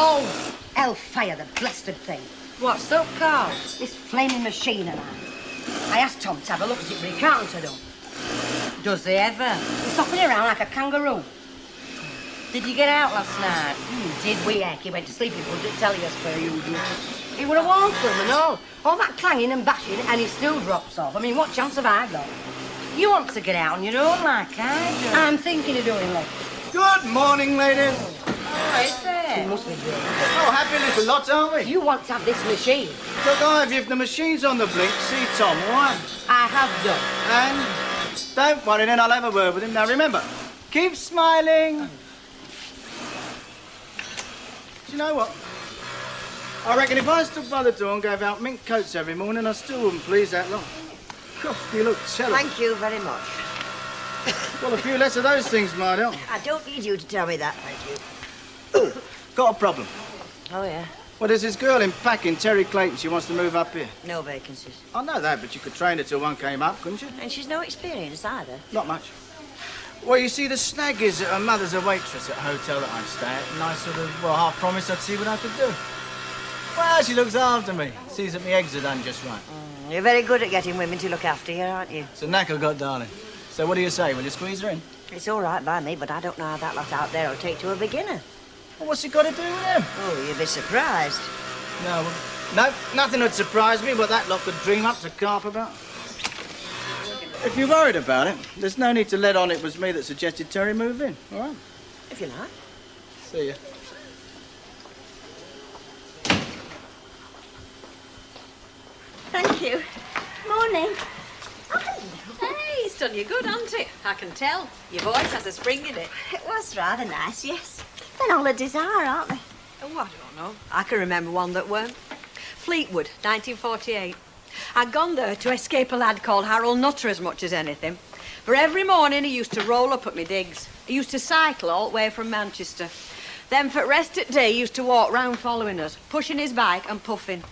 Oh, hellfire, the blasted thing. What's up, Carl? This flaming machine and I asked Tom to have a look at it, but he can't, I don't. Does he ever? He's hopping around like a kangaroo. Did you get out last night? Did we, heck? He went to sleep, he wouldn't tell you as per usual. He would have warned them and all. All that clanging and bashing, and he still drops off. I mean, what chance have I got? You want to get out on your own like I do. I'm thinking of doing it. Good morning, ladies. Oh, is there? He must be doing it. Oh, happy little lots, aren't we? You want to have this machine? Look, Ivy, if the machine's on the blink, see Tom, all right? I have done. And don't worry, then I'll have a word with him. Now, remember, keep smiling. Do you know what? I reckon if I stood by the door and gave out mink coats every morning, I still wouldn't please that lot. God, you look terrible. Thank you very much. Well, a few less of those things might help. I don't need you to tell me that, thank you. Got a problem. Oh, yeah? Well, there's this girl in packing, Terry Clayton. She wants to move up here. No vacancies. I know that, but you could train her till one came up, couldn't you? And she's no experience either. Not much. Well, you see, the snag is that her mother's a waitress at a hotel that I stay at, and I sort of, well, half promised I'd see what I could do. Well, she looks after me. Sees that my eggs are done just right. You're very good at getting women to look after you, aren't you? It's a knack I've got, darling. So what do you say? Will you squeeze her in? It's all right by me, but I don't know how that lot out there will take to a beginner. Well, what's it got to do with him? Oh, you'd be surprised. No, nothing would surprise me what that lot could dream up to carp about. If you're worried about it, there's no need to let on it was me that suggested Terry move in, all right? If you like. See ya. Thank you. Morning. Hey, it's done you good, hasn't it? I can tell. Your voice has a spring in it. It was rather nice, yes. Then holidays are, aren't they? Oh, I don't know. I can remember one that weren't. Fleetwood, 1948. I'd gone there to escape a lad called Harold Nutter as much as anything. For every morning he used to roll up at me digs. He used to cycle all the way from Manchester. Then for rest at day he used to walk round following us, pushing his bike and puffing.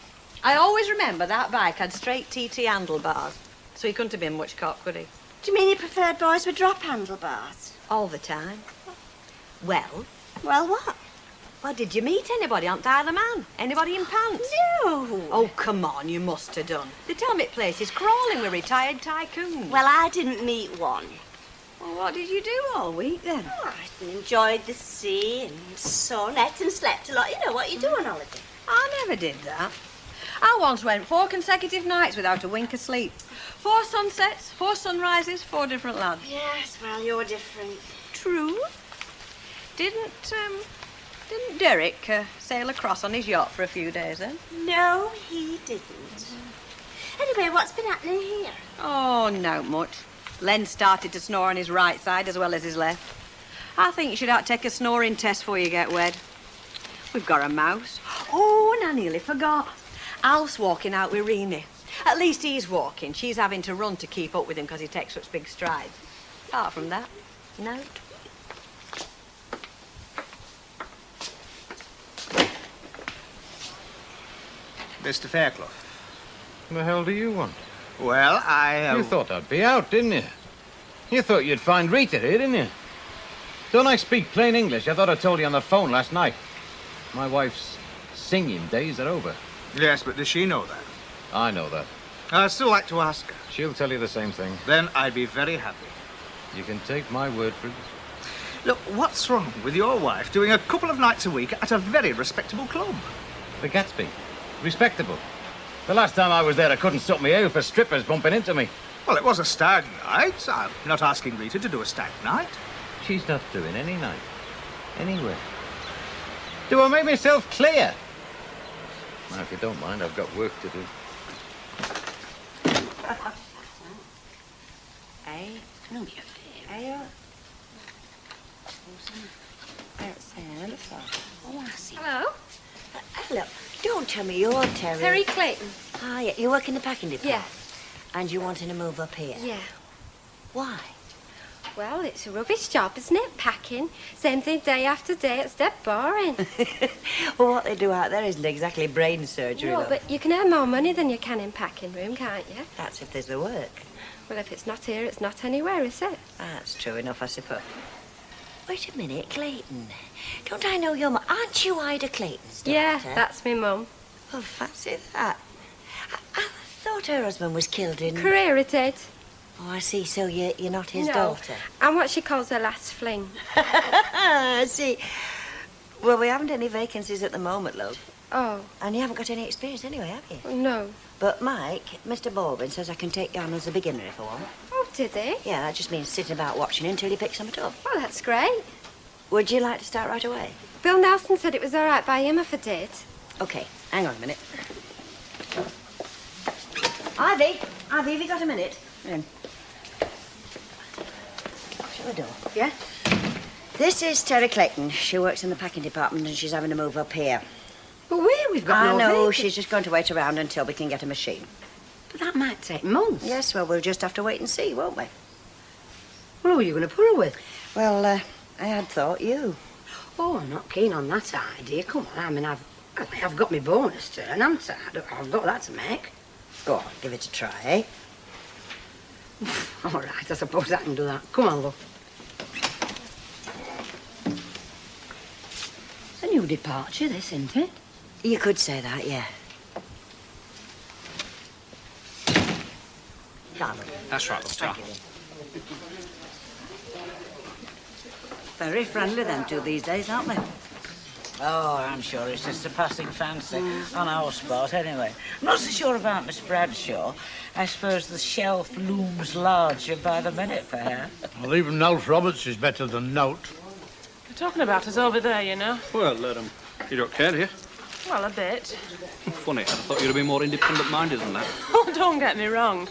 I always remember that bike had straight TT handlebars, so he couldn't have been much cop, could he? Do you mean he preferred boys with drop handlebars? All the time. Well? Well, what? Well, did you meet anybody on the Isle of Man? Anybody in pants? No. Oh, come on, you must have done. They tell me place is crawling with retired tycoons. Well, I didn't meet one. Well, what did you do all week, then? Oh, I enjoyed the sea and sun, ate and slept a lot. You know what you do on holiday. I never did that. I once went 4 consecutive nights without a wink of sleep. 4 sunsets, 4 sunrises, 4 different lads. Yes, well, you're different. True. Didn't Derek sail across on his yacht for a few days, then? No, he didn't. Anyway, what's been happening here? Oh, not much. Len started to snore on his right side as well as his left. I think you should have to take a snoring test before you get wed. We've got a mouse. Oh, and I nearly forgot. Alf's walking out with Reenie. At least he's walking. She's having to run to keep up with him because he takes such big strides. Apart from that, no. Mr. Fairclough. The hell do you want? Well, You thought I'd be out, didn't you? You thought you'd find Rita here, didn't you? Don't I speak plain English? I thought I told you on the phone last night. My wife's singing days are over. Yes, but does she know that? I know that. I'd still like to ask her. She'll tell you the same thing. Then I'd be very happy. You can take my word for it. Look, what's wrong with your wife doing a couple of nights a week at a very respectable club? The Gatsby. Respectable. The last time I was there, I couldn't sort me out for strippers bumping into me. Well, it was a stag night. I'm not asking Rita to do a stag night. She's not doing any night. Anyway. Do I make myself clear? Now, if you don't mind, I've got work to do. Hey, no, you hey, hello. Hello. Don't tell me you're Terry. Terry Clayton. Ah, yeah. You work in the packing department? Yeah. And you wanting to move up here? Yeah. Why? Well, it's a rubbish job, isn't it? Packing. Same thing day after day. It's dead boring. Well, what they do out there isn't exactly brain surgery, No, love. but you can earn more money than you can in packing room, can't you? That's if there's the work. Well, if it's not here, it's not anywhere, is it? That's true enough, I suppose. Wait a minute, Clayton. Don't I know your mum? Aren't you Ida Clayton's daughter? Yeah, that's me mum. Oh, fancy that. I thought her husband was killed in... Career it did. Oh, I see. So you're not his No. daughter? I'm what she calls her last fling. I see. Well, we haven't any vacancies at the moment, love. Oh, And you haven't got any experience anyway, have you? no. But Mike, Mr. Baldwin, says I can take you on as a beginner if I want. Oh, did he? Yeah, that just means sitting about watching until you pick something up. Oh, that's great. Would you like to start right away? Bill Nelson said it was all right by him if I did. Okay, hang on a minute. Ivy, have you got a minute? In. Shut the door. Yeah? This is Terry Clayton. She works in the packing department and she's having to move up here. But where? We've got I no know, vacancy. she's just going to wait around until we can get a machine. But that might take months. Yes, well, we'll just have to wait and see, won't we? Well, who are you going to put her with? Well, I had thought you. Oh, I'm not keen on that idea. Come on, I mean, I've got my bonus turn, haven't I? I've got that to make. Go on, give it a try, eh? All right, I suppose I can do that. Come on, love. It's a new departure, this, isn't it? You could say that, yeah. Darling. That's right, love. Very friendly, them two, these days, aren't they? Oh, I'm sure it's just a passing fancy on our spot, anyway. I'm not so sure about Miss Bradshaw. I suppose the shelf looms larger by the minute for her. Well, even Alf Roberts is better than Note. They're talking about us over there, you know. Well, let 'em. You don't care, do you? Well, a bit. Funny, I thought you'd have been more independent-minded than that. Oh, don't get me wrong.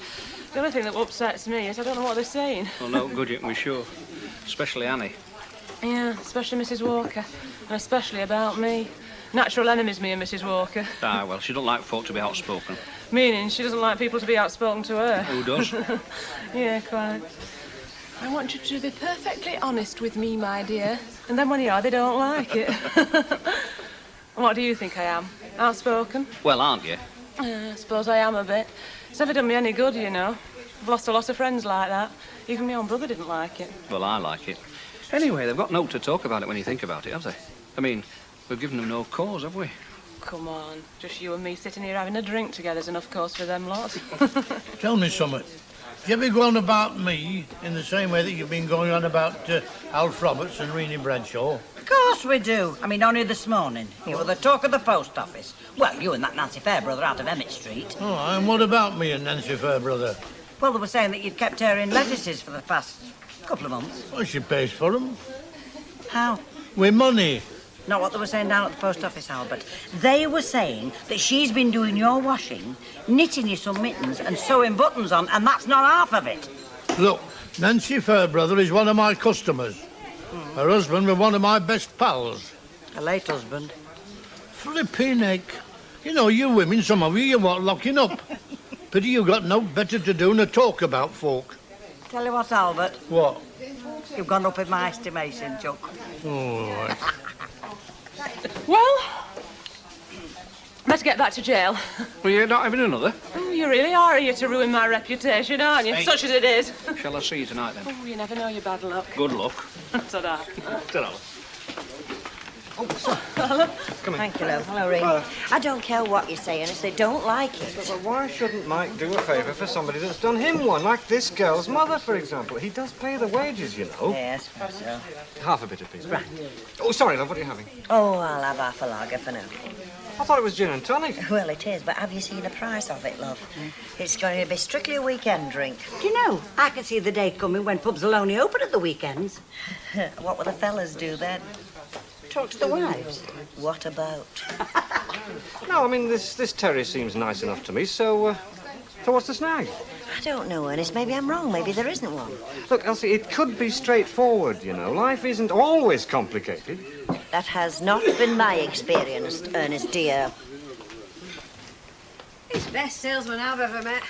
The only thing that upsets me is I don't know what they're saying. Well, no good, you can be sure. Especially Annie. Yeah, especially Mrs. Walker. And especially about me. Natural enemies, me and Mrs. Walker. Ah, well, she don't like folk to be outspoken. Meaning she doesn't like people to be outspoken to her. Who does? Yeah, quite. I want you to be perfectly honest with me, my dear. And then when you are, they don't like it. What do you think I am? Outspoken? Well, aren't you? I suppose I am a bit. It's never done me any good, you know. I've lost a lot of friends like that. Even my own brother didn't like it. Well, I like it. Anyway, they've got no to talk about it when you think about it, have they? I mean, we've given them no cause, have we? Come on. Just you and me sitting here having a drink together's enough cause for them lot. Tell me something. You ever go on about me in the same way that you've been going on about Alf Roberts and Rennie Bradshaw? Of course we do. I mean, only this morning. You were the talk of the post office. Well, you and that Nancy Fairbrother out of Emmett Street. Oh, and what about me and Nancy Fairbrother? Well, they were saying that you'd kept her in lettuces for the past couple of months. Well, she pays for them. How? With money. Not what they were saying down at the post office, Albert. They were saying that she's been doing your washing, knitting you some mittens and sewing buttons on, and that's not half of it. Look, Nancy Fairbrother is one of my customers. Her husband was one of my best pals. A late husband. Flipping heck. You know, you women, some of you want locking up. Pity you got no better to do than talk about folk. Tell you what, Albert. What? You've gone up in my estimation, Chuck. Oh, right. Well, better get back to jail. Well, you're not having another? Oh, you really are here to ruin my reputation, aren't you? Hey. Such as it is. Shall I see you tonight, then? Oh, you never know your bad luck. Good luck. Ta-da. Ta-ra. Thank you, love. Hello, Ray. I don't care what you say, and if they don't like it... But why shouldn't Mike do a favour for somebody that's done him one, like this girl's mother, for example? He does pay the wages, you know. Yes, so. Half a bit of pizza. Right. Oh, sorry, love, what are you having? Oh, I'll have half a lager for now. I thought it was gin and tonic. Well, it is, but have you seen the price of it, love? It's going to be strictly a weekend drink. Do you know, I can see the day coming when pubs will only open at the weekends. What will the fellas do then? Talk to the wives. What about? No, I mean, this Terry seems nice enough to me, so what's the snag? I don't know, Ernest. Maybe I'm wrong. Maybe there isn't one. Look, Elsie, it could be straightforward, you know. Life isn't always complicated. That has not been my experience, Ernest, dear. He's the best salesman I've ever met.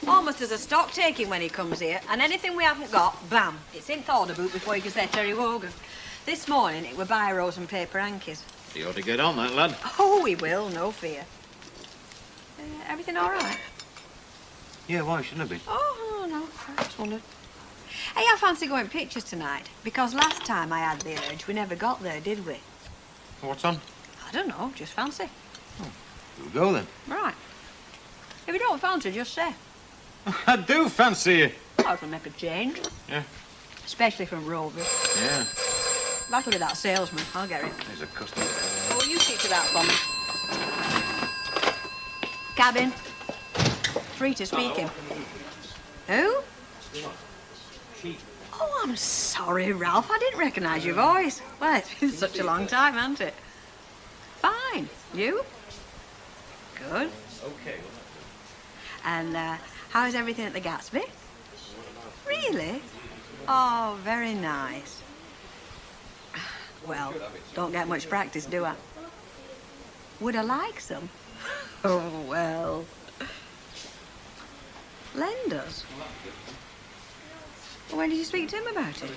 Almost as a stock taking when he comes here, and anything we haven't got, bam, it's in the order book before you can say Terry Wogan. This morning it were biros and paper hankies. You ought to get on that, lad. Oh, we will, no fear. Everything all right? Yeah, why shouldn't it be? Oh, no, I just wondered. Hey, I fancy going pictures tonight, because last time I had the urge, we never got there, did we? What's on? I don't know, just fancy. We'll go then. Right. If you don't fancy, just say. I do fancy it. Oh, it'll make a change. Yeah. Especially from Rover. Yeah. That'll be that salesman. I'll get him. There's a customer. Oh, you see to that for me. Cabin. Free to speaking. Who? Oh, I'm sorry, Ralph. I didn't recognise your voice. Well, it's been such a long time, hasn't it? Fine. You? Good. Okay. And how's everything at the Gatsby? Really? Oh, very nice. Well, don't get much practice, do I? Would I like some? Oh, well. Len does. When did you speak to him about it?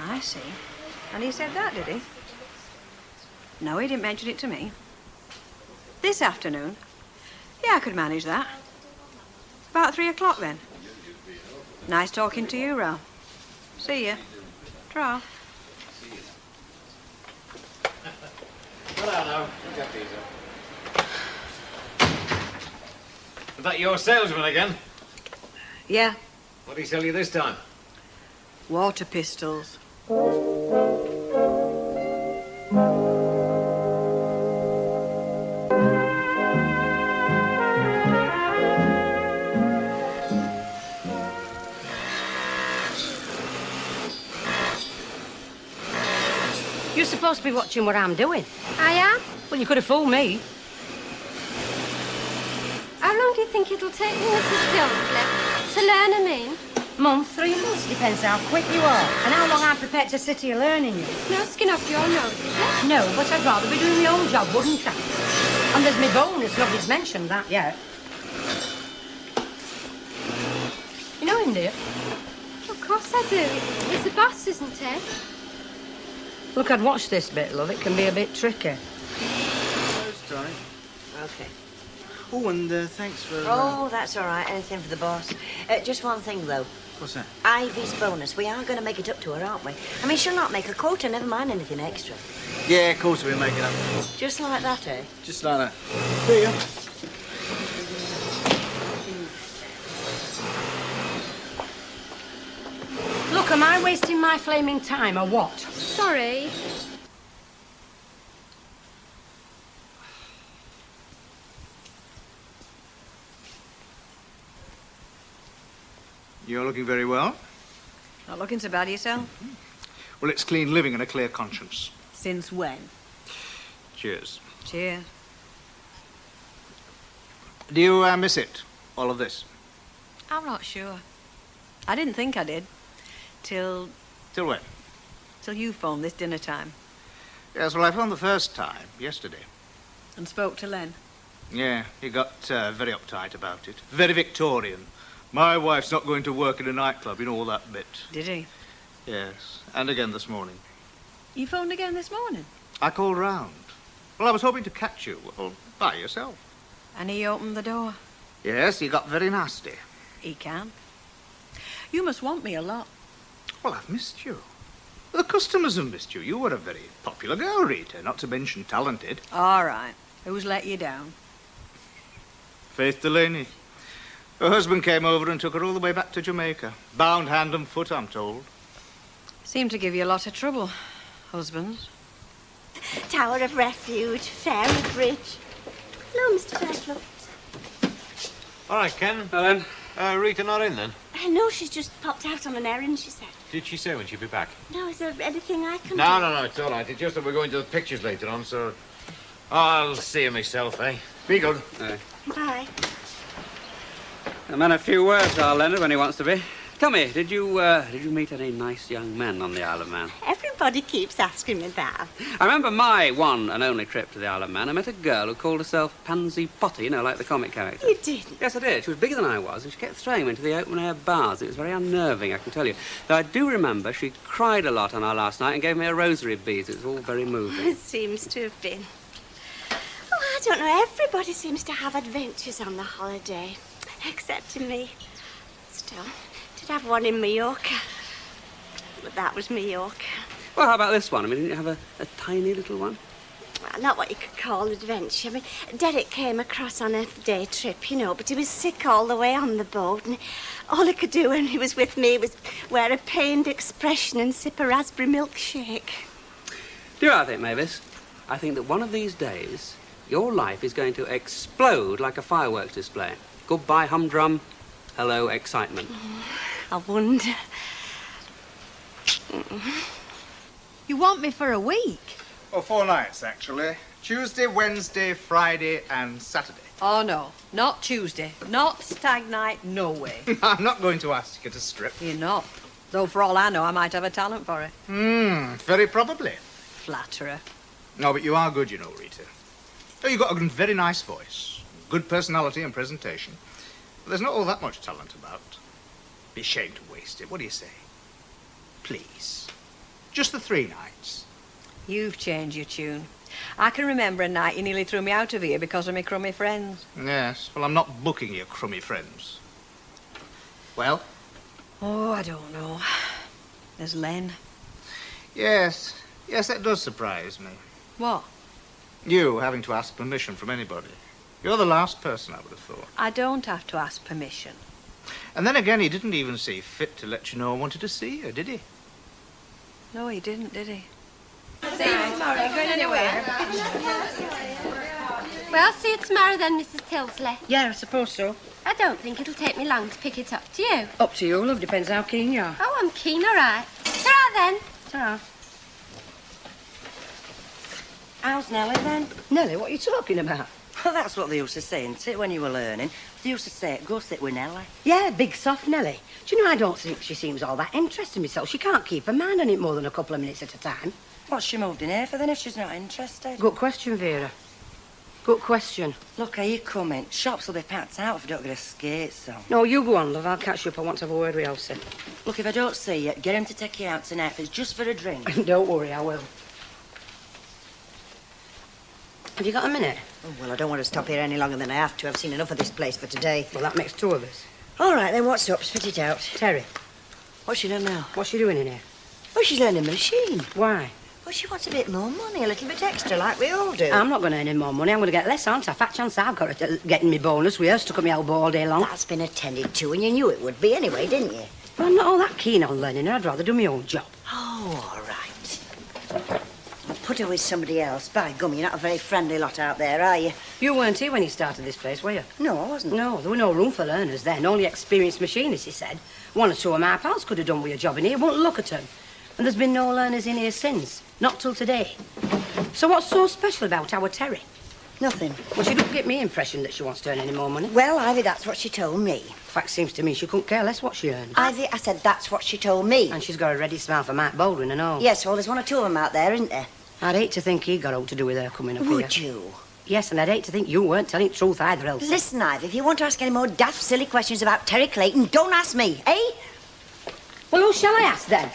I see. And he said that, did he? No, he didn't mention it to me. This afternoon? Yeah, I could manage that. About 3 o'clock, then. Nice talking to you, Ralph. See ya. Tra. Well, now. Get these up. Is that your salesman again? Yeah. What did he sell you this time? Water pistols. You're supposed to be watching what I'm doing. I am? Well, you could have fooled me. How long do you think it'll take me, Mrs. Dudley, to learn 'em in? Mum, 3 months. Depends how quick you are and how long I'm prepared to sit here learning you. No skin off your nose, is it? No, but I'd rather be doing my own job, wouldn't I? And there's my bonus. Nobody's mentioned that yet. You know him, dear? Of course I do. It's the boss, isn't it? Look, I'd watch this bit, love. It can be a bit tricky. Sorry. Okay. Oh, and thanks for... Oh, that's all right. Anything for the boss. Just one thing, though. What's that? Ivy's bonus. We are going to make it up to her, aren't we? I mean, she'll not make a quota, never mind anything extra. Yeah, of course we'll make it up. Just like that, eh? Just like that. See ya. Look, am I wasting my flaming time or what? Sorry. You're looking very well. Not looking so bad yourself? Well, it's clean living and a clear conscience. Since when? Cheers. Cheers. Do you miss it, all of this? I'm not sure. I didn't think I did. Till Till when? you phoned this dinner time. Yes, well, I phoned the first time, yesterday. And spoke to Len. Yeah, he got very uptight about it. Very Victorian. My wife's not going to work in a nightclub, you know, all that bit. Did he? Yes, and again this morning. You phoned again this morning? I called round. Well, I was hoping to catch you, well, by yourself. And he opened the door? Yes, he got very nasty. He can. You must want me a lot. Well, I've missed you. The customers have missed you. You were a very popular girl, Rita, not to mention talented. All right. Who's let you down? Faith Delaney. Her husband came over and took her all the way back to Jamaica. Bound hand and foot, I'm told. Seem to give you a lot of trouble, husbands. Tower of Refuge, Fairy Bridge. Hello, Mr. Bedlow. All right, Ken. Helen. Rita not in, then? No, she's just popped out on an errand, she said. Did she say when she'd be back? No, is there anything I can No, do? no, it's all right. It's just that we're going to the pictures later on, so... I'll see her myself, eh? Be good. Bye. A man of few words, our Leonard, when he wants to be. Tell me, did you meet any nice young men on the Isle of Man? Everybody keeps asking me that. I remember my one and only trip to the Isle of Man. I met a girl who called herself Pansy Potter, you know, like the comic character. You didn't? Yes, I did. She was bigger than I was, and she kept throwing me into the open-air bars. It was very unnerving, I can tell you. Though I do remember she cried a lot on our last night and gave me a rosary of beads. It was all very moving. It seems to have been. Oh, I don't know. Everybody seems to have adventures on the holiday, except me. Still, Did have one in Mallorca. But that was Mallorca. Well, how about this one? I mean, didn't you have a tiny little one? Well, not what you could call adventure. I mean, Derek came across on a day trip, you know, but he was sick all the way on the boat, and all he could do when he was with me was wear a pained expression and sip a raspberry milkshake. Do you know what I think, Mavis? I think that one of these days, your life is going to explode like a fireworks display. Goodbye, humdrum. Hello, excitement. I wonder. You want me for a week? Oh, 4 nights, actually. Tuesday, Wednesday, Friday, and Saturday. Oh, no. Not Tuesday. Not stag night. No way. I'm not going to ask you to strip. You're not. Though, for all I know, I might have a talent for it. Very probably. Flatterer. No, but you are good, you know, Rita. Oh, you've got a very nice voice, good personality and presentation. But there's not all that much talent about. Be ashamed to waste it. What do you say? Please. Just the 3 nights. You've changed your tune. I can remember a night you nearly threw me out of here because of my crummy friends. Yes, well, I'm not booking your crummy friends. Well? Oh, I don't know. There's Len. Yes, that does surprise me. What? You having to ask permission from anybody. You're the last person I would have thought. I don't have to ask permission. And then again, he didn't even see fit to let you know I wanted to see you, did he? No, he didn't, did he? See you tomorrow. Are you going anywhere? Well, see you tomorrow then, Mrs. Tilsley. Yeah, I suppose so. I don't think it'll take me long to pick it up. Do you? Up to you, love. Depends how keen you are. Oh, I'm keen, all right. Ta-ra then. Ta-ra. How's Nellie then? Nellie, what are you talking about? Well, that's what they used to say, isn't it, when you were learning? They used to say, go sit with Nellie. Yeah, big soft Nellie. Do you know, I don't think she seems all that interested in herself. She can't keep her mind on it more than a couple of minutes at a time. What's she moved in here for then if she's not interested? Good question, Vera. Good question. Look, are you coming? Shops will be packed out if I don't get a skate, so... No, you go on, love. I'll catch you up. I want to have a word with Elsie. Look, if I don't see you, get him to take you out tonight if it's just for a drink. Don't worry, I will. Have you got a minute? Oh, well, I don't want to stop here any longer than I have to. I've seen enough of this place for today. Well, that makes 2 of us. All right, then, what's up? Spit it out. Terry. What's she done now? What's she doing in here? Oh, she's learning a machine. Why? Well, she wants a bit more money, a little bit extra, like we all do. I'm not going to earn any more money. I'm going to get less, aren't I? Fat chance I've got at getting me bonus. We are stuck at my elbow all day long. That's been attended to, and you knew it would be anyway, didn't you? Well, I'm not all that keen on learning her. I'd rather do my own job. Oh, all right. I'll put her with somebody else. By gum, you're not a very friendly lot out there, are you? You weren't here when he started this place, were you? No, I wasn't. No, there were no room for learners then. Only experienced machinists, he said. 1 or 2 of my pals could have done with a job in here. Wouldn't look at them. And there's been no learners in here since. Not till today. So what's so special about our Terry? Nothing. Well, she don't get me impression that she wants to earn any more money. Well, Ivy, that's what she told me. Fact seems to me she couldn't care less what she earned. Ivy, I said that's what she told me. And she's got a ready smile for Mike Baldwin and all. Yes, well, there's 1 or 2 of them out there, isn't there? I'd hate to think he got out to do with her coming up here. Would you? Yes, and I'd hate to think you weren't telling the truth either, Elsie. Listen, Ivy, if you want to ask any more daft, silly questions about Terry Clayton, don't ask me, eh? Well, who shall I ask then?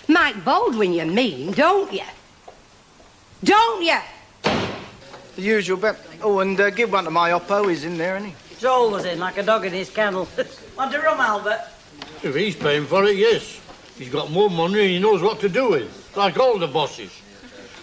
Mike Baldwin, you mean, don't you? Don't you? The usual bet. Oh, and give one to my Oppo. He's in there, isn't he? It's always in, like a dog in his kennel. Want a rum, Albert? If he's paying for it, yes. He's got more money and he knows what to do with, like all the bosses.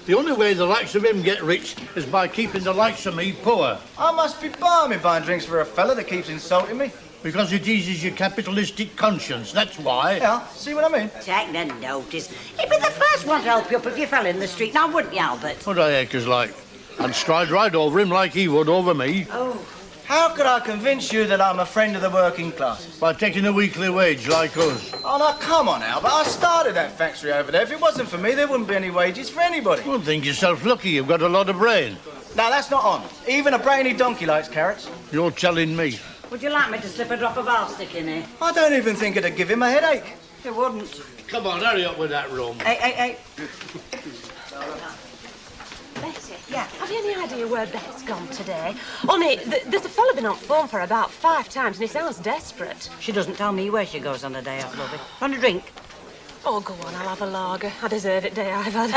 The only way the likes of him get rich is by keeping the likes of me poor. I must be balmy buying drinks for a fella that keeps insulting me. Because it eases your capitalistic conscience, that's why. Yeah, see what I mean? Take no notice. He'd be the first one to help you up if you fell in the street, now wouldn't you, Albert? What I acres like? I'd stride right over him like he would over me. Oh. How could I convince you that I'm a friend of the working classes? By taking a weekly wage like us. Oh, now, come on, Albert. I started that factory over there. If it wasn't for me, there wouldn't be any wages for anybody. Well, think yourself lucky. You've got a lot of brain. Now, that's not on. Even a brainy donkey likes carrots. You're telling me. Would you like me to slip a drop of arsenic in here? I don't even think it'd give him a headache. It wouldn't. Come on, hurry up with that rum. Hey. Betty, yeah. Have you any idea where Beth's gone today? Only, there's a fella been on phone for about 5 times and he sounds desperate. She doesn't tell me where she goes on a day out, lovey. Want a drink? Oh, go on, I'll have a lager. I deserve it, day I've had.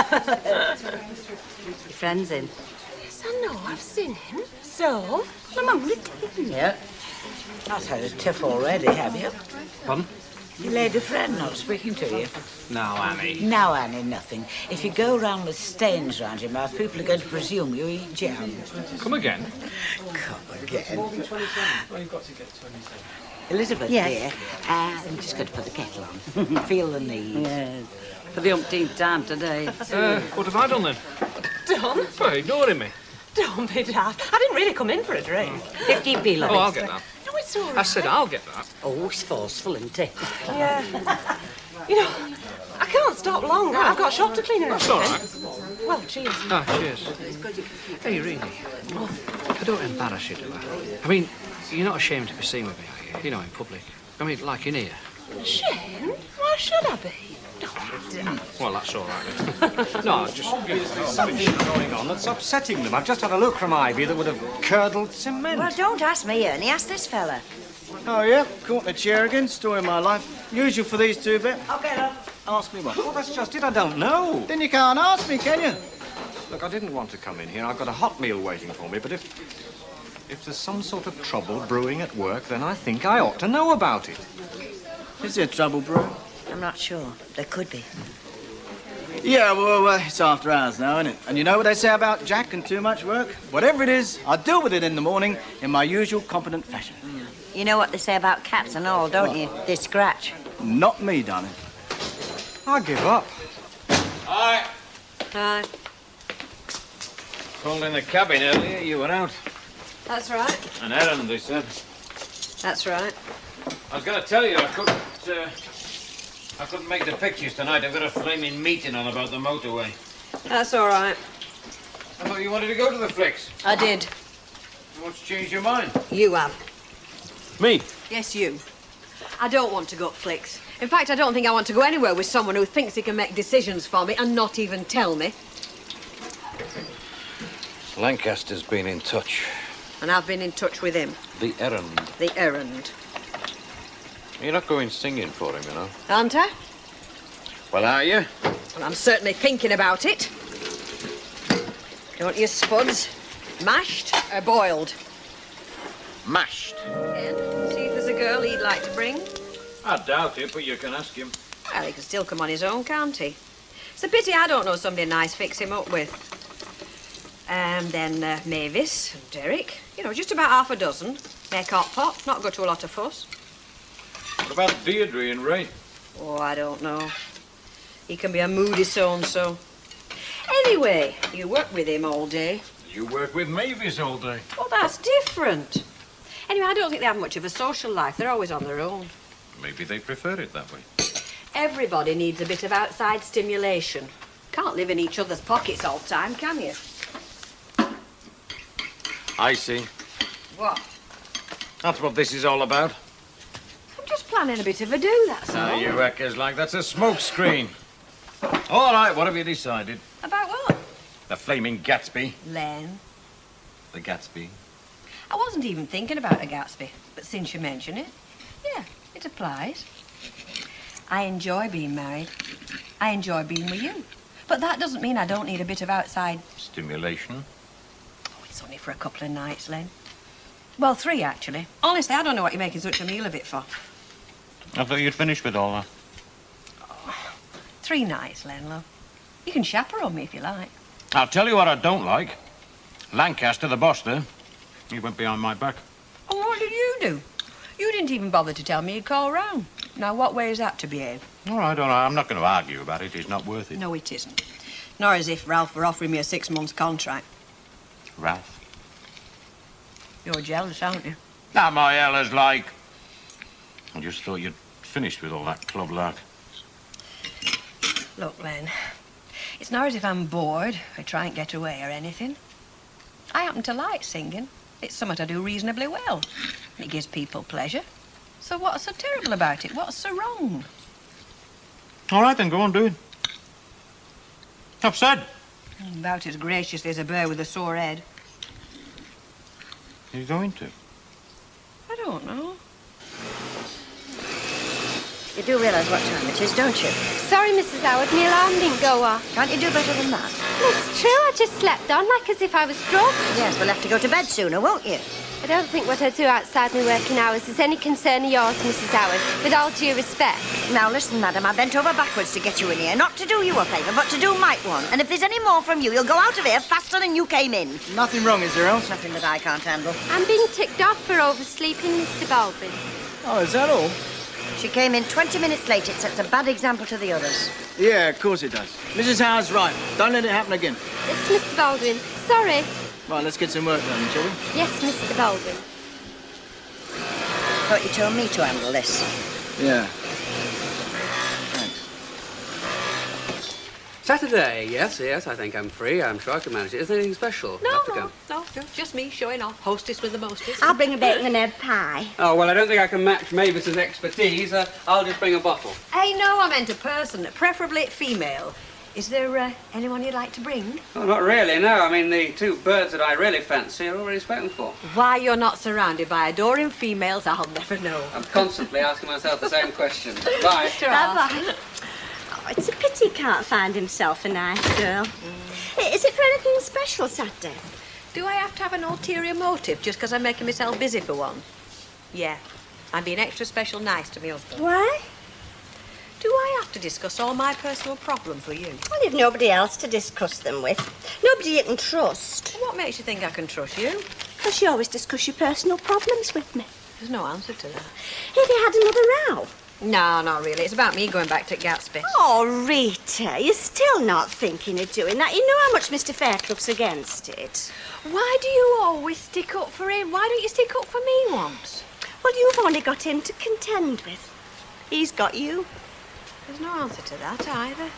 Your friend's in. Yes, I know, I've seen him. So? I'm only kidding you. I've had a tiff already, have you? Pardon? Your lady friend not speaking to you? No, Annie. No, Annie, nothing. If you go round with stains round your mouth, people are going to presume you eat jam. Come again? Come again. Elizabeth, dear, I'm just going to put the kettle on. Feel the need. Yes. For the umpteenth time today. What have I done then? Done? Well, ignoring me. Don't be daft. I didn't really come in for a drink. 50p, love. Oh, I'll get that. No, it's all right. I said I'll get that. Oh, he's forceful, isn't he? Yeah. You know, I can't stop long. I've got a shop to clean and That's all everything. right. Well, cheers. Ah, cheers. Hey, really, I don't embarrass you, do I? I mean, you're not ashamed to be seen with me, are you? You know, in public. I mean, like in here. Ashamed? Why should I be? Well, that's all right. No, just... There's something going on that's upsetting them. I've just had a look from Ivy that would have curdled cement. Well, don't ask me, Ernie. Ask this fella. Oh, yeah, caught the chair again. Story of my life. Usual for these two, Bet. Okay, love. Ask me what. Oh, that's just it. I don't know. Then you can't ask me, can you? Look, I didn't want to come in here. I've got a hot meal waiting for me, but if there's some sort of trouble brewing at work, then I think I ought to know about it. Is there trouble brewing? I'm not sure. There could be. Yeah, well, it's after hours now, isn't it? And you know what they say about Jack and too much work? Whatever it is, I deal with it in the morning in my usual competent fashion. You know what they say about cats and all, don't you? They scratch. Not me, darling. I give up. Hi. Hi. Called in the cabin earlier. You were out. That's right. An errand, they said. That's right. I was going to tell you I couldn't make the pictures tonight. I've got a flaming meeting on about the motorway. That's all right. I thought you wanted to go to the flicks. I did. What's changed your mind? You have. Me? Yes, you. I don't want to go to flicks. In fact, I don't think I want to go anywhere with someone who thinks he can make decisions for me and not even tell me. Lancaster's been in touch. And I've been in touch with him. The errand. The errand. You're not going singing for him, you know. Aren't I? Well, are you? Well, I'm certainly thinking about it. Don't you, Spuds? Mashed or boiled? Mashed. Ken, see if there's a girl he'd like to bring. I doubt it, but you can ask him. Well, he can still come on his own, can't he? It's a pity I don't know somebody nice fix him up with. And then Mavis and Derek. You know, just about half a dozen. Make hot pot, not go to a lot of fuss. What about Deirdre and Ray? Oh, I don't know. He can be a moody so-and-so. Anyway, you work with him all day. You work with Mavis all day. Well, that's different. Anyway, I don't think they have much of a social life. They're always on their own. Maybe they prefer it that way. Everybody needs a bit of outside stimulation. Can't live in each other's pockets all the time, can you? I see. What? That's what this is all about. I'm just planning a bit of a do, that's all. You reckons like that's a smoke screen. All right, what have you decided? About what? The flaming Gatsby. Len. The Gatsby. I wasn't even thinking about a Gatsby, but since you mention it, yeah, it applies. I enjoy being married. I enjoy being with you. But that doesn't mean I don't need a bit of outside... Stimulation? Oh, it's only for a couple of nights, Len. Well, 3, actually. Honestly, I don't know what you're making such a meal of it for. I thought you'd finished with all that. 3 nights, Len, love. You can chaperone me if you like. I'll tell you what I don't like. Lancaster, the boss there, he went behind my back. Oh, what did you do? You didn't even bother to tell me you'd call round. Now, what way is that to behave? All right, I'm not going to argue about it. It's not worth it. No, it isn't. Nor as if Ralph were offering me a 6-month contract. Ralph? You're jealous, aren't you? Now, my Ella's like... I just thought you'd finished with all that club lark. Look, Len, it's not as if I'm bored or try and get away or anything. I happen to like singing. It's something I do reasonably well. And it gives people pleasure. So what's so terrible about it? What's so wrong? All right, then, go on, do it. I've said. About as graciously as a bear with a sore head. You're going to? I don't know. You do realise what time it is, don't you? Sorry, Mrs. Howard, my alarm didn't go off. Can't you do better than that? It's true, I just slept on like as if I was drunk. Yes, we'll have to go to bed sooner, won't you? I don't think what I do outside my working hours is any concern of yours, Mrs. Howard, with all due respect. Now, listen, madam, I bent over backwards to get you in here, not to do you a favour, but to do Mike one. And if there's any more from you, you'll go out of here faster than you came in. Nothing wrong, is there, else? Nothing that I can't handle. I'm being ticked off for oversleeping, Mr. Baldwin. Oh, is that all? She came in 20 minutes late. It sets a bad example to the others. Yeah, of course it does. Mrs. Howard's right. Don't let it happen again. It's Mr. Baldwin. Sorry. Right, let's get some work done, shall we? Yes, Mr. Baldwin. Thought you told me to handle this. Yeah. Saturday, yes, I think I'm free. I'm sure I can manage it. Is there anything special? No, just me showing off. Hostess with the mostest. I'll bring a bacon and egg pie. Oh, well, I don't think I can match Mavis's expertise. I'll just bring a bottle. Hey, no, I meant a person, preferably female. Is there anyone you'd like to bring? Oh, not really, no. I mean, the two birds that I really fancy are already spoken for. Why you're not surrounded by adoring females, I'll never know. I'm constantly asking myself the same question. Bye. Bye-bye. Oh, it's a pity he can't find himself a nice girl. Is it for anything special Saturday? Do I have to have an ulterior motive just because I'm making myself busy for one? Yeah, I'm being extra special nice to my husband. Why? Do I have to discuss all my personal problems with you? Well, you've nobody else to discuss them with. Nobody you can trust. What makes you think I can trust you? Because you always discuss your personal problems with me. There's no answer to that. Have you had another row? No, not really. It's about me going back to Gatsby. Oh, Rita, you're still not thinking of doing that. You know how much Mr. Fairclough's against it. Why do you always stick up for him? Why don't you stick up for me once? Well, you've only got him to contend with. He's got you. There's no answer to that either.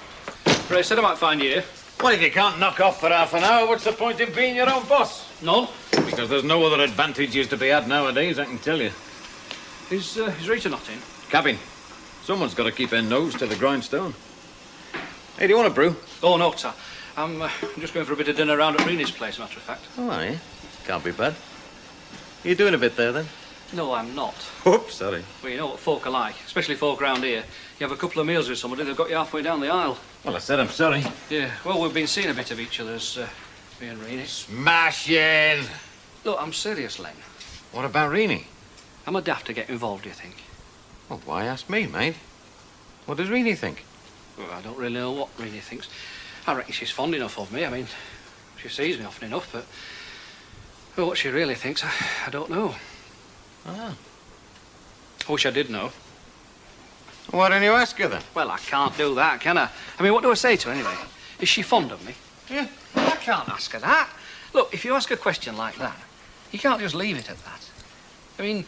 Ray said I might find you here. Well, if you can't knock off for half an hour, what's the point in being your own boss? None. Because there's no other advantages to be had nowadays, I can tell you. Is Rita not in? Cabin. Someone's got to keep their nose to the grindstone. Hey, do you want a brew? Oh, no, sir. I'm just going for a bit of dinner round at Reenie's place, matter of fact. Oh, are you? Can't be bad. You doing a bit there, then? No, I'm not. Oops, sorry. Well, you know what folk are like, especially folk round here. You have a couple of meals with somebody, they've got you halfway down the aisle. Well, I said I'm sorry. Yeah, well, we've been seeing a bit of each other's, me and Reenie. Smashing! Look, I'm serious, Len. What about Reenie? Am I daft to get involved, do you think? Well, why ask me, mate? What does Reenie think? Well, I don't really know what Reenie thinks. I reckon she's fond enough of me. I mean, she sees me often enough, but... Well, what she really thinks, I don't know. Ah. I wish I did know. Why don't you ask her, then? Well, I can't do that, can I? I mean, what do I say to her, anyway? Is she fond of me? Yeah. Well, I can't ask her that. Look, if you ask a question like that, you can't just leave it at that. I mean,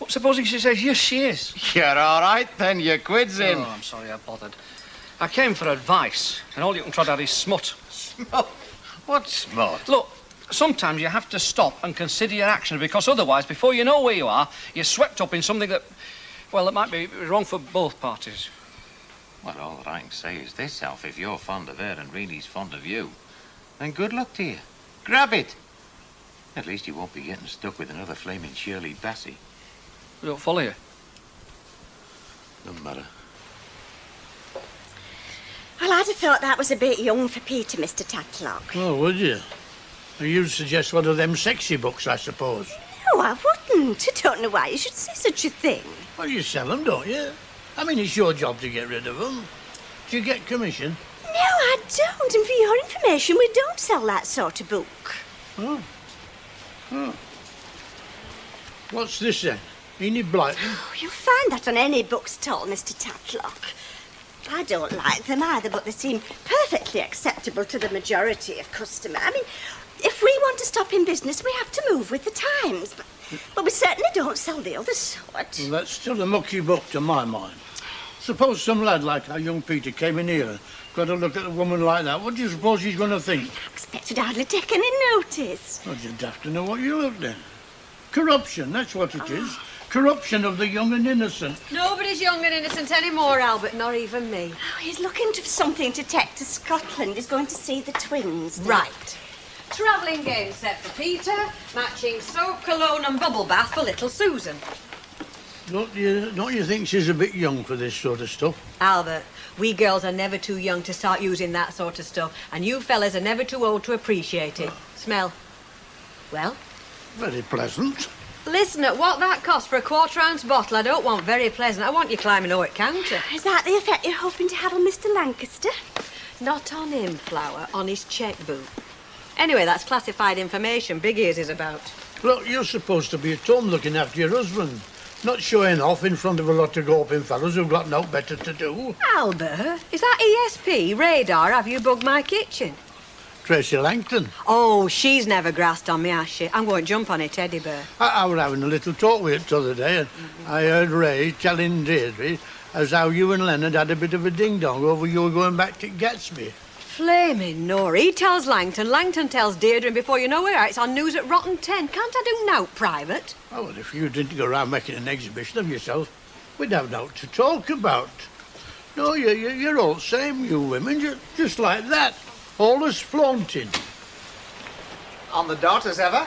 supposing she says, yes, she is. You're all right, then. Your quid's in. Oh, I'm sorry I bothered. I came for advice, and all you can trot out is smut. Smut? What's smut? Look, sometimes you have to stop and consider your actions, because otherwise, before you know where you are, you're swept up in something that, well, that might be wrong for both parties. Well, all that I can say is this, Alf. If you're fond of her and Reenie's fond of you, then good luck to you. Grab it. At least you won't be getting stuck with another flaming Shirley Bassey. I don't follow you. Doesn't matter. Well, I'd have thought that was a bit young for Peter, Mr. Tatlock. Oh, would you? You'd suggest one of them sexy books, I suppose. No, I wouldn't. I don't know why you should say such a thing. Well, you sell them, don't you? I mean, it's your job to get rid of them. Do you get commission? No, I don't. And for your information, we don't sell that sort of book. Oh. Oh. What's this, then? Enid Blyton? Oh, you'll find that on any bookstall, Mr. Tatlock. I don't like them either, but they seem perfectly acceptable to the majority of customers. I mean, if we want to stop in business, we have to move with the times. But we certainly don't sell the other sort. Well, that's still a mucky book to my mind. Suppose some lad like our young Peter came in here and got a look at a woman like that. What do you suppose he's going to think? I expect he'd hardly take any notice. Well, you'd have to know what you look then. Corruption, that's what it is. Corruption of the young and innocent. Nobody's young and innocent anymore, Albert, not even me. Oh, he's looking for something to take to Scotland. He's going to see the twins. Right. Travelling game set for Peter, matching soap, cologne and bubble bath for little Susan. Don't you think she's a bit young for this sort of stuff? Albert, we girls are never too young to start using that sort of stuff, and you fellas are never too old to appreciate it. Smell. Well? Very pleasant. Listen, at what that costs for a quarter-ounce bottle, I don't want very pleasant. I want you climbing over at counter. Is that the effect you're hoping to have on Mr. Lancaster? Not on him, Flower, on his checkbook. Anyway, that's classified information Big Ears is about. Look, you're supposed to be at home looking after your husband, not showing off in front of a lot of gawping fellows who've got no better to do. Albert, is that ESP, radar, have you bugged my kitchen? Tracy Langton. Oh, she's never grassed on me, has she? I'm going to jump on it, Teddy Bear. I was having a little talk with it the other day, and I heard Ray telling Deirdre as how you and Leonard had a bit of a ding-dong over you going back to Gatsby. Flaming Nora. He tells Langton, Langton tells Deirdre, and before you know it, it's on news at Rotten 10. Can't I do nought private? Oh, well, if you didn't go around making an exhibition of yourself, we'd have nought to talk about. No, you're all same, you women, just like that. Always flaunting. On the dot as ever.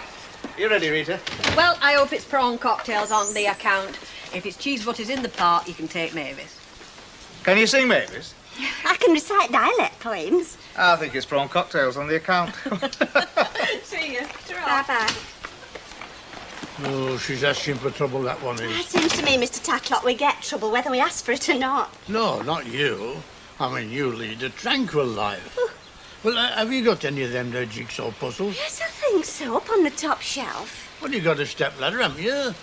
You ready, Rita? Well, I hope it's prawn cocktails on the account. If it's cheese butters in the part, you can take Mavis. Can you sing, Mavis? I can recite dialect poems. I think it's prawn cocktails on the account. See you. Bye-bye. Oh, she's asking for trouble, that one It is. seems to me, Mr. Tatlock, we get trouble whether we ask for it or not. No, not you. I mean, you lead a tranquil life. Well, have you got any of them there jigsaw puzzles? Yes, I think so, up on the top shelf. Well, you got a step ladder, haven't you?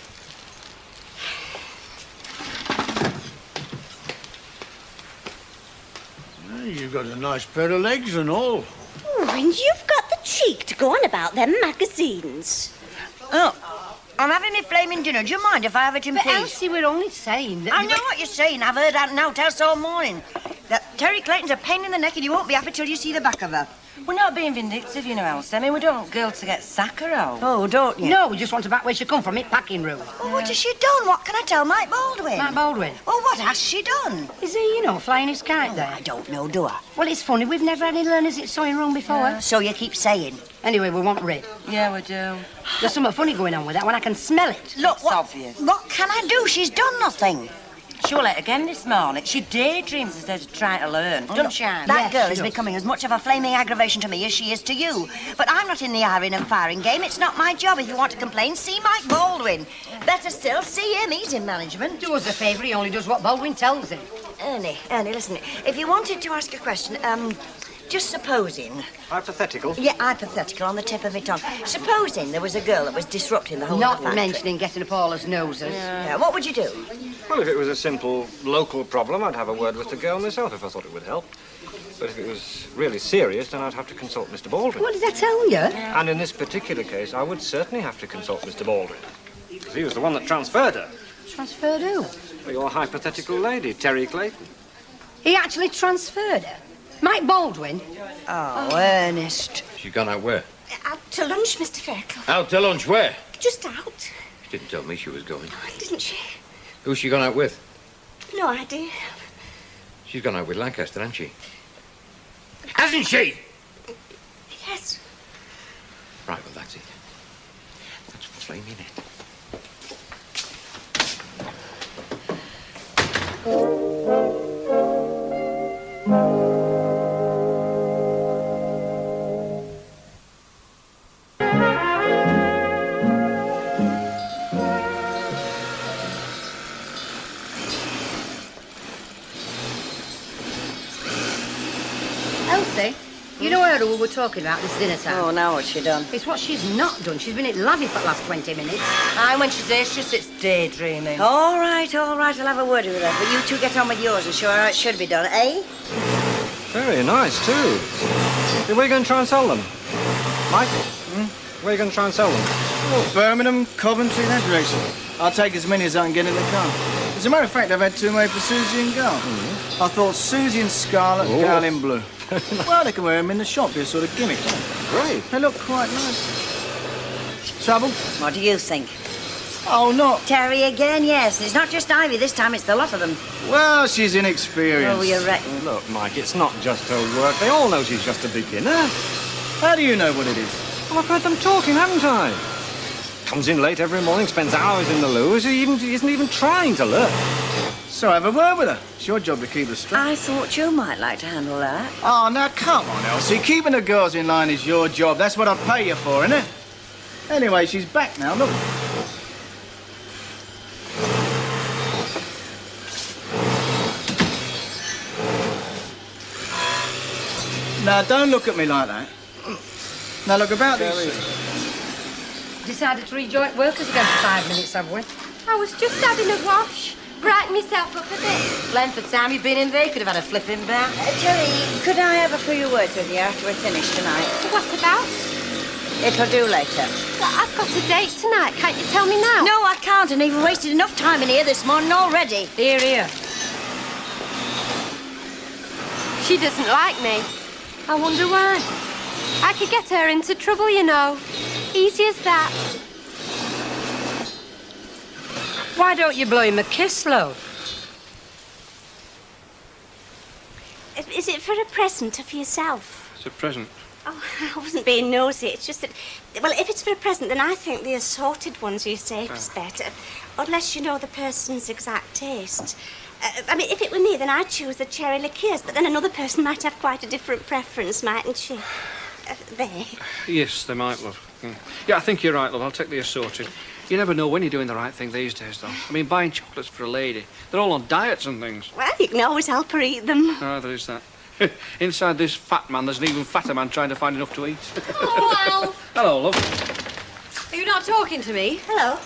Well, you've got a nice pair of legs and all. Oh, and you've got the cheek to go on about them magazines. Oh, I'm having my flaming dinner. Do you mind if I have it in But peace? Elsie, we're only saying that... I know what you're saying. I've heard that now tell all morning. That Terry Clayton's a pain in the neck and you won't be happy till you see the back of her. We're not being vindictive, you know, Elsie. I mean, we don't want girls to get sacker out. Oh, don't you? No, we just want to back where she come from, it packing room. Well, what has she done? What can I tell Mike Baldwin? Mike Baldwin? Oh, what has she done? Is he, you know, flying his kite there? I don't know, do I? Well, it's funny, we've never had any learners at sewing room before. So you keep saying. Anyway, we want rid. Yeah, we do. There's something funny going on with that one, I can smell it. Look, It's obvious. What can I do? She's done nothing. She was late again this morning. She daydreams instead of trying to learn, doesn't she, Anne? That Yes, girl she is does. becoming as much of a flaming aggravation to me as she is to you. But I'm not in the hiring and firing game. It's not my job. If you want to complain, see Mike Baldwin. Better still, see him. He's in management. Do us a favour, he only does what Baldwin tells him. Ernie, listen. If you wanted to ask a question, just supposing... Hypothetical? Yeah, hypothetical, on the tip of my tongue. Supposing there was a girl that was disrupting the whole Not of the factory. mentioning getting up all his noses. Yeah, what would you do? Well, if it was a simple local problem, I'd have a word with the girl myself if I thought it would help. But if it was really serious, then I'd have to consult Mr. Baldwin. What did I tell you? And in this particular case, I would certainly have to consult Mr. Baldwin. Because he was the one that transferred her. Transferred who? Well, your hypothetical lady, Terry Clayton. He actually transferred her? Mike Baldwin? Oh, Ernest. She gone out where? Out to lunch, Mr. Fairclough. Out to lunch, where? Just out. She didn't tell me she was going. Didn't she? Who's she gone out with? No idea. She's gone out with Lancaster, hasn't she? Hasn't she? Yes. Right, well, that's it. That's flaming it. Elsie, you know her who we were talking about this dinner time? Oh, now what's she done? It's what she's not done. She's been at Lavy for the last 20 minutes. And when she's there, she just sits daydreaming. All right, I'll have a word with her. But you two get on with yours and show her how it should be done, eh? Very nice, too. Where are you going to try and sell them? Mike? Where are you going to try and sell them? Oh, Birmingham, Coventry, that direction. I'll take as many as I can get in the car. As a matter of fact, I've had two made for Susie and Gal. I thought Susie in scarlet, Gal in blue. Well, they can wear them in the shop, be a sort of gimmick. Great. They look quite nice. Trouble? What do you think? Oh, not... Terry again, yes. It's not just Ivy this time, it's the lot of them. Well, she's inexperienced. Oh, you reckon? Look, Mike, it's not just her work. They all know she's just a beginner. How do you know what it is? Well, I've heard them talking, haven't I? Comes in late every morning, spends hours in the loo. She isn't even trying to learn. So have a word with her. It's your job to keep her straight. I thought you might like to handle that. Oh, now, come on, Elsie. Keeping the girls in line is your job. That's what I pay you for, isn't it? Anyway, she's back now, look. Now, don't look at me like that. Now, look, about these... Decided to rejoin workers again for 5 minutes, have we? I was just having a wash. Brighten myself up a bit. Length of time you've been in there, you could have had a flipping bath. Terry, could I have a few words with you after we're finished tonight? What about? It'll do later. But I've got a date tonight. Can't you tell me now? No, I can't, and you've wasted enough time in here this morning already. Here, here. She doesn't like me. I wonder why. I could get her into trouble, you know. Easy as that. Why don't you blow him a kiss, love? Is it for a present or for yourself? It's a present. Oh, I wasn't being nosy. It's just that, well, if it's for a present, then I think the assorted ones you say is better. Unless you know the person's exact taste. I mean, if it were me, then I'd choose the cherry liqueurs, but then another person might have quite a different preference, mightn't she? They? Yes, they might, love. Yeah, I think you're right, love. I'll take the assorted. You never know when you're doing the right thing these days, though. I mean, buying chocolates for a lady. They're all on diets and things. Well, you can always help her eat them. Ah, there is that. Inside this fat man, there's an even fatter man trying to find enough to eat. Oh, Al. Hello, love. Are you not talking to me? Hello.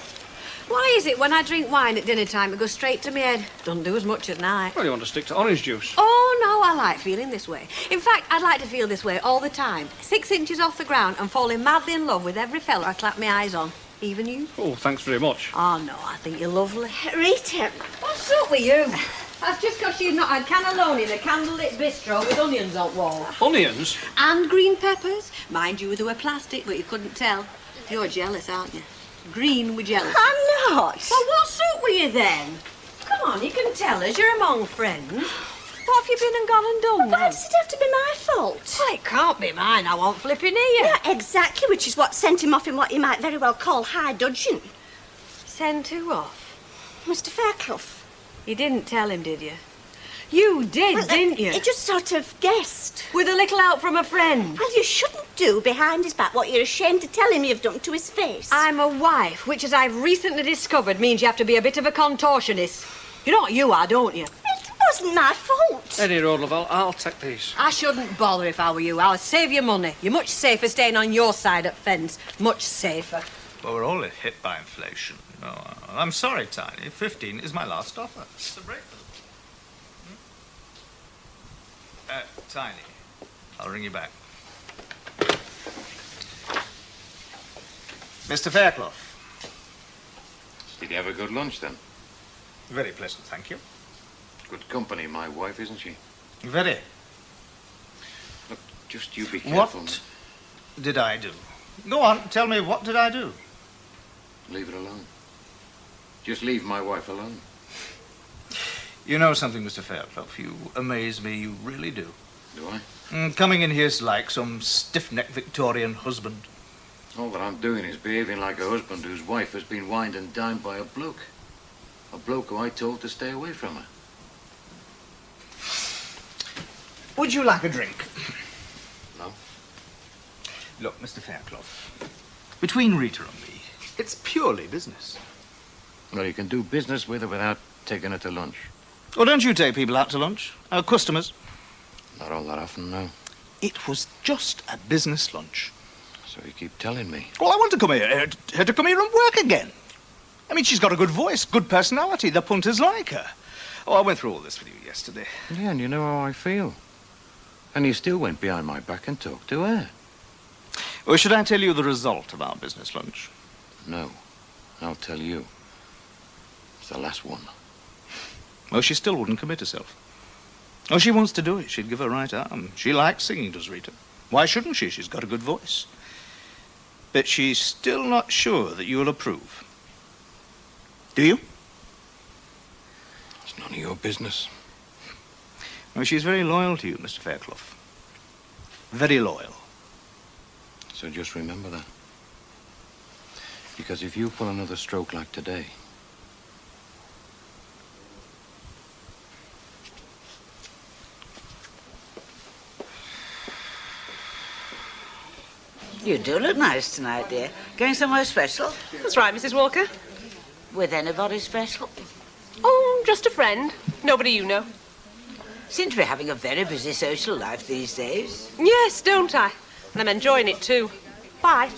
Why is it when I drink wine at dinner time, it goes straight to my head? Doesn't do as much at night. Well, you want to stick to orange juice. Oh, no, I like feeling this way. In fact, I'd like to feel this way all the time. 6 inches off the ground and falling madly in love with every fella I clap my eyes on. Even you? Oh, thanks very much. Oh, no, I think you're lovely. Rita. What's up with you? That's just because you've not had cannelloni in a candlelit bistro with onions on wall. Onions? And green peppers. Mind you, they were plastic, but you couldn't tell. You're jealous, aren't you? Green with jealousy. I'm not. Well, what's up with you then? Come on, you can tell us. You're among friends. What have you been and gone and done Why does it have to be my fault? Well, it can't be mine. I won't flipping hear. Yeah, exactly, which is what sent him off in what you might very well call high dudgeon. Send who off? Mr. Fairclough. You didn't tell him, did you? You did, Well, didn't you? He just sort of guessed. With a little help from a friend. Well, you shouldn't do behind his back what you're ashamed to tell him you've done to his face. I'm a wife, which, as I've recently discovered, means you have to be a bit of a contortionist. You know what you are, don't you? It wasn't my fault. Eddie Rodleval, I'll take these. I shouldn't bother if I were you. I'll save you money. You're much safer staying on your side of the fence. Much safer. Well, we're all hit by inflation. Oh, I'm sorry, Tiny. 15 is my last offer. It's a break. Tiny, I'll ring you back. Mr. Fairclough. Did you have a good lunch, then? Very pleasant, thank you. Good company, my wife, isn't she? Very. Look, just you be careful. What did I do? Go on, tell me, what did I do? Leave it alone. Just leave my wife alone. You know something, Mr. Fairclough, you amaze me, you really do. Do I? Coming in here's like some stiff-necked Victorian husband. All that I'm doing is behaving like a husband whose wife has been wined and dined by a bloke. A bloke who I told to stay away from her. Would you like a drink? No. Look, Mr. Fairclough, between Rita and me, it's purely business. Well, you can do business with her without taking her to lunch. Well, don't you take people out to lunch? Our customers? Not all that often, no. It was just a business lunch. So you keep telling me. Well, I want to come here, her to come here and work again. I mean, she's got a good voice, good personality. The punters like her. Oh, I went through all this with you yesterday. Yeah, and you know how I feel. And you still went behind my back and talked to her. Well, should I tell you the result of our business lunch? No. I'll tell you. It's the last one. Well, she still wouldn't commit herself. Oh, she wants to do it. She'd give her right arm. She likes singing, does Rita? Why shouldn't she? She's got a good voice. But she's still not sure that you'll approve. Do you? It's none of your business. Well, she's very loyal to you, Mr. Fairclough. Very loyal. So just remember that. Because if you pull another stroke like today... You do look nice tonight, dear. Going somewhere special? That's right, Mrs. Walker. With anybody special? Oh, just a friend. Nobody you know. Seem to be having a very busy social life these days. Yes, don't I? And I'm enjoying it too. Bye.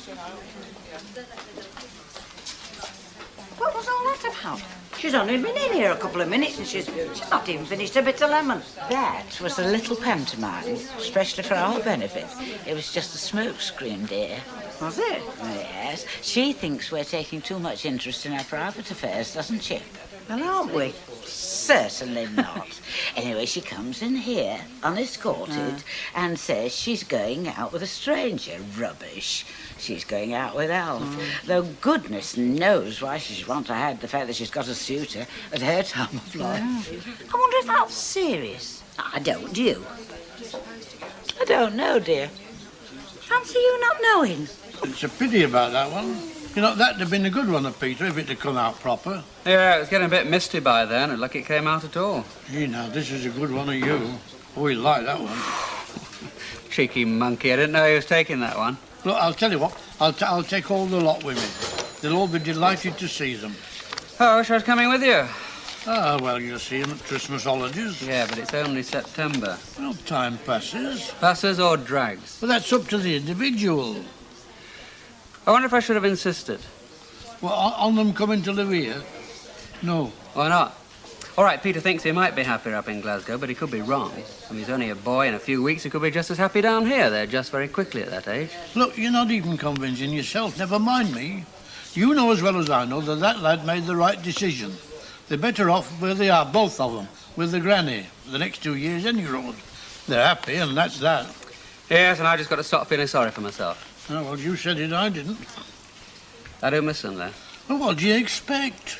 What was all that about? She's only been in here a couple of minutes and she's not even finished a bit of lemon. That was a little pantomime, especially for our benefit. It was just a smokescreen, dear. Was it? Yes. She thinks we're taking too much interest in our private affairs, doesn't she? Well, aren't we? Certainly not. Anyway, she comes in here, unescorted, and says she's going out with a stranger. Rubbish. She's going out with Alf. Though goodness knows why she should want to hide the fact that she's got a suitor at her time of life. I wonder if Alf's serious. I don't, do you? I don't know, dear. Fancy you not knowing? It's a pity about that one. You know, that'd have been a good one of Peter if it had come out proper. Yeah, it was getting a bit misty by then, and lucky it came out at all. Gee, now, this is a good one of you. Oh, we like that one. Cheeky monkey, I didn't know he was taking that one. Look, I'll tell you what, I'll take all the lot with me. They'll all be delighted to see them. Oh, I wish I was coming with you. Ah, well, you'll see them at Christmas holidays. Yeah, but it's only September. Well, time passes. Passes or drags? Well, that's up to the individual. I wonder if I should have insisted. Well, on them coming to live here? No. Why not? All right, Peter thinks he might be happier up in Glasgow, but he could be wrong. I mean, he's only a boy. In a few weeks, he could be just as happy down here. They adjust very quickly at that age. Look, you're not even convincing yourself, never mind me. You know as well as I know that that lad made the right decision. They're better off where they are, both of them, with the granny, for the next 2 years, any road. They're happy, and that's that. Yes, and I just got to stop feeling sorry for myself. Oh, well, you said it, I didn't. I do miss them, though. Well, what do you expect?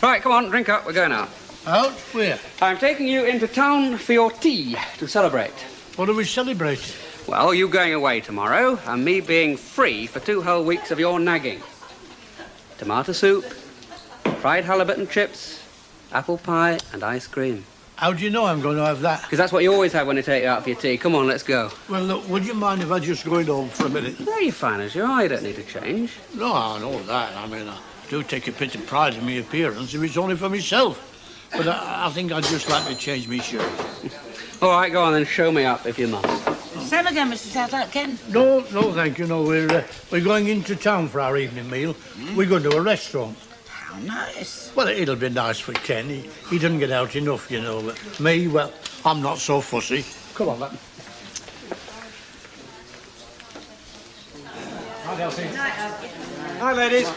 Right, come on, drink up. We're going out. Out? Where? I'm taking you into town for your tea to celebrate. What are we celebrating? Well, you going away tomorrow, and me being free for 2 whole weeks of your nagging. Tomato soup, fried halibut and chips, apple pie and ice cream. How do you know I'm going to have that? Because that's what you always have when they take you out for your tea. Come on, let's go. Well, look, would you mind if I just go home for a minute? No, you're fine as you are. You don't need to change. No, I know that. I mean, I do take a bit of pride in my appearance if it's only for myself. But I think I'd just like to change my shirt. All right, go on then. Show me up if you must. Same again, Mr. Southampton. No, thank you. No, we're going into town for our evening meal. We're going to a restaurant. How nice. Well, it'll be nice for Ken. He doesn't get out enough, you know. But me, well, I'm not so fussy. Come on, then. Hi, Elsie. Hi, ladies.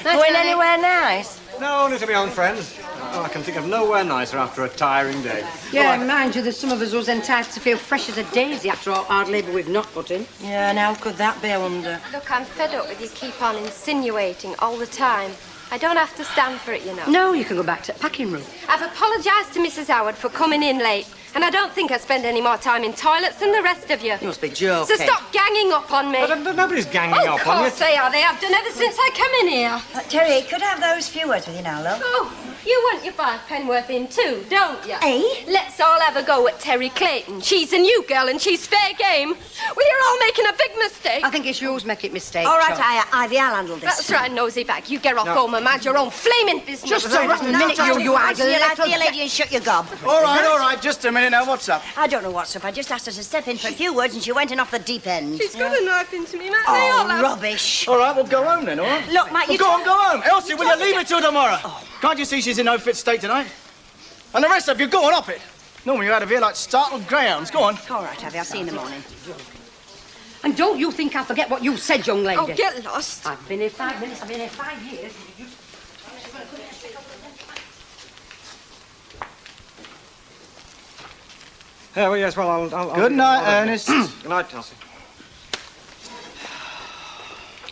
Going anywhere nice? No, only to my own friends. Oh, I can think of nowhere nicer after a tiring day. Yeah, mind you, there's some of us who's entitled to feel fresh as a daisy after all hard labour we've not put in. Yeah, and how could that be, I wonder? Look, I'm fed up with you keep on insinuating all the time. I don't have to stand for it, you know. No, you can go back to the packing room. I've apologised to Mrs. Howard for coming in late, and I don't think I spend any more time in toilets than the rest of you. You must be joking. So stop ganging up on me. Nobody's ganging up on you. Of course they are. They have done ever since I come in here. Terry, could I have those few words with you now, love? Oh, you want your 5 pennyworth in too, don't you? Eh? Let's all have a go at Terry Clayton. She's a new girl and she's fair game. We're all making a big mistake. I think it's yours making mistakes. All right, Ivy, I'll handle this. That's right, nosy bag. You get off home and mind your own flaming business. Just a minute, you idle little... Dear lady, and shut your gob. All right, just a minute now. What's up? I don't know what's up. I just asked her to step in for a few words and she went in off the deep end. She's got a knife into me, Matt. Oh, rubbish. All right, we'll go home then, all right? Look, Matt, Well, go on, go home. Elsie, will you leave it till tomorrow? Can't you see she's in no fit state tonight? And the rest of you, go on, up it. Normally you're out of here like startled greyhounds. Go on. All right, Ivy, I'll see you in the morning. And don't you think I'll forget what you said, young lady. Oh, get lost. I've been here 5 minutes. I've been here 5 years. Yeah, well, yes, well, I'll Good night, Ernest. Good night, Elsie.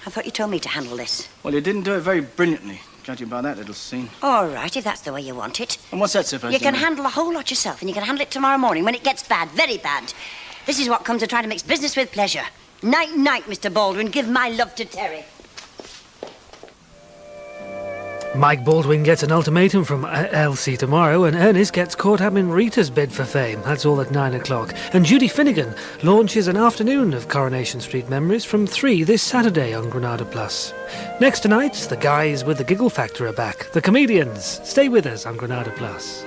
I thought you told me to handle this. Well, you didn't do it very brilliantly, judging by that little scene. All right, if that's the way you want it. And what's that supposed You to can mean? handle a whole lot yourself, and you can handle it tomorrow morning when it gets bad, very bad. This is what comes of trying to mix business with pleasure. Night, night, Mr. Baldwin. Give my love to Terry. Mike Baldwin gets an ultimatum from Elsie tomorrow, and Ernest gets caught up in Rita's bid for fame. That's all at 9 o'clock. And Judy Finnegan launches an afternoon of Coronation Street memories from 3 this Saturday on Granada Plus. Next tonight, the guys with the Giggle Factor are back. The comedians. Stay with us on Granada Plus.